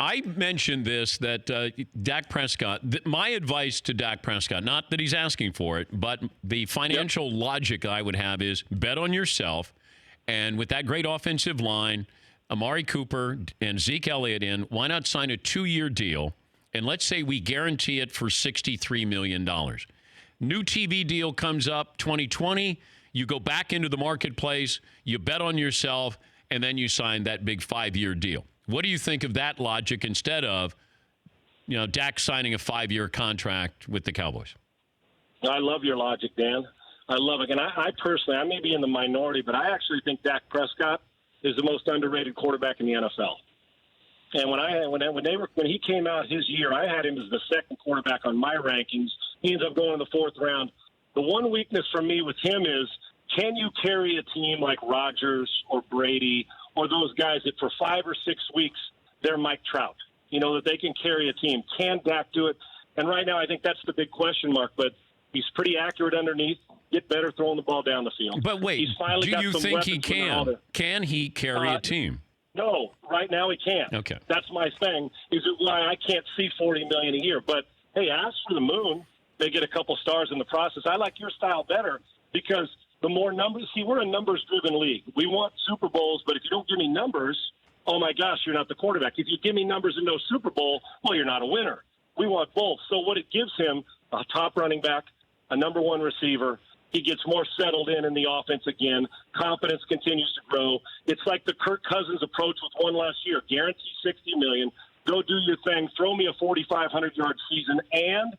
I mentioned this, that Dak Prescott, my advice to Dak Prescott, not that he's asking for it, but the financial logic I would have is bet on yourself. And with that great offensive line, Amari Cooper and Zeke Elliott in, why not sign a 2-year deal? And let's say we guarantee it for $63 million. New TV deal comes up 2020. You go back into the marketplace, you bet on yourself, and then you sign that big 5-year deal. What do you think of that logic instead of, Dak signing a 5-year contract with the Cowboys? I love your logic, Dan. I love it. And I personally, I may be in the minority, but I actually think Dak Prescott is the most underrated quarterback in the NFL. And when he came out his year, I had him as the second quarterback on my rankings. He ends up going in the 4th round. The one weakness for me with him is, can you carry a team like Rodgers or Brady or those guys that for 5 or 6 weeks they're Mike Trout, that they can carry a team? Can Dak do it? And right now I think that's the big question mark, but he's pretty accurate underneath. Get better throwing the ball down the field. But wait, do you think he can? Can he carry a team? No, right now he can't. Okay. That's my thing, is why I can't see $40 million a year. But, hey, ask for the moon. They get a couple stars in the process. I like your style better because the more numbers – see, we're a numbers-driven league. We want Super Bowls, but if you don't give me numbers, oh, my gosh, you're not the quarterback. If you give me numbers and no Super Bowl, well, you're not a winner. We want both. So what it gives him, a top running back, a number 1 receiver, he gets more settled in the offense again. Confidence continues to grow. It's like the Kirk Cousins approach with one last year. Guarantee $60 million. Go do your thing. Throw me a 4,500-yard season and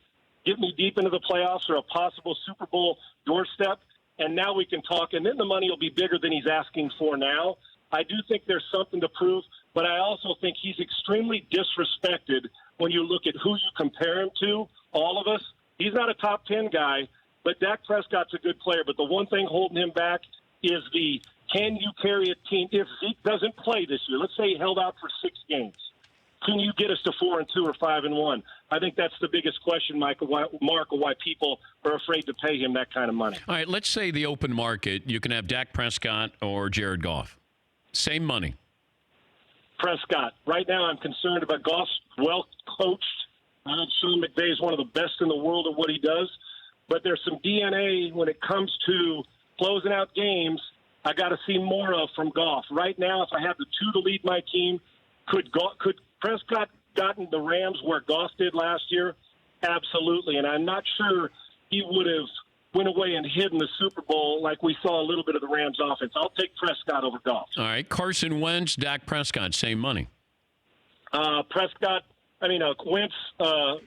get me deep into the playoffs or a possible Super Bowl doorstep. And now we can talk. And then the money will be bigger than he's asking for now. I do think there's something to prove, but I also think he's extremely disrespected when you look at who you compare him to, all of us. He's not a top 10 guy. But Dak Prescott's a good player. But the one thing holding him back is can you carry a team? If Zeke doesn't play this year, let's say he held out for 6 games, can you get us to 4-2 or 5-1? I think that's the biggest question, Mark, of why people are afraid to pay him that kind of money. All right, let's say the open market, you can have Dak Prescott or Jared Goff. Same money. Prescott. Right now I'm concerned about Goff's well coached. I think Sean McVay is one of the best in the world at what he does. But there's some DNA when it comes to closing out games I got to see more of from Goff. Right now, if I have the 2 to lead my team, could Prescott gotten the Rams where Goff did last year? Absolutely. And I'm not sure he would have went away and hidden the Super Bowl like we saw a little bit of the Rams offense. I'll take Prescott over Goff. All right. Carson Wentz, Dak Prescott, same money. Wentz,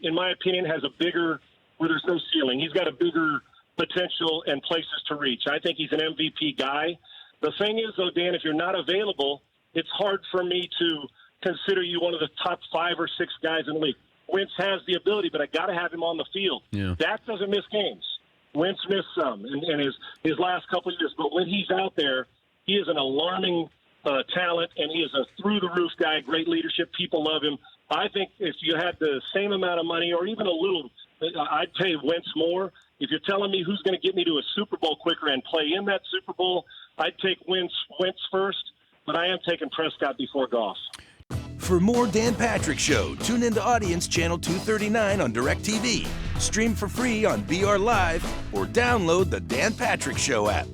in my opinion, has a bigger – where there's no ceiling. He's got a bigger potential and places to reach. I think he's an MVP guy. The thing is, though, Dan, if you're not available, it's hard for me to consider you one of the top 5 or 6 guys in the league. Wentz has the ability, but I got to have him on the field. Yeah. Dak doesn't miss games. Wentz missed some in his last couple of years. But when he's out there, he is an alarming talent, and he is a through-the-roof guy, great leadership. People love him. I think if you had the same amount of money or even a little – I'd pay Wentz more. If you're telling me who's going to get me to a Super Bowl quicker and play in that Super Bowl, I'd take Wentz first, but I am taking Prescott before Goff. For more Dan Patrick Show, tune into Audience Channel 239 on DirecTV. Stream for free on BR Live or download the Dan Patrick Show app.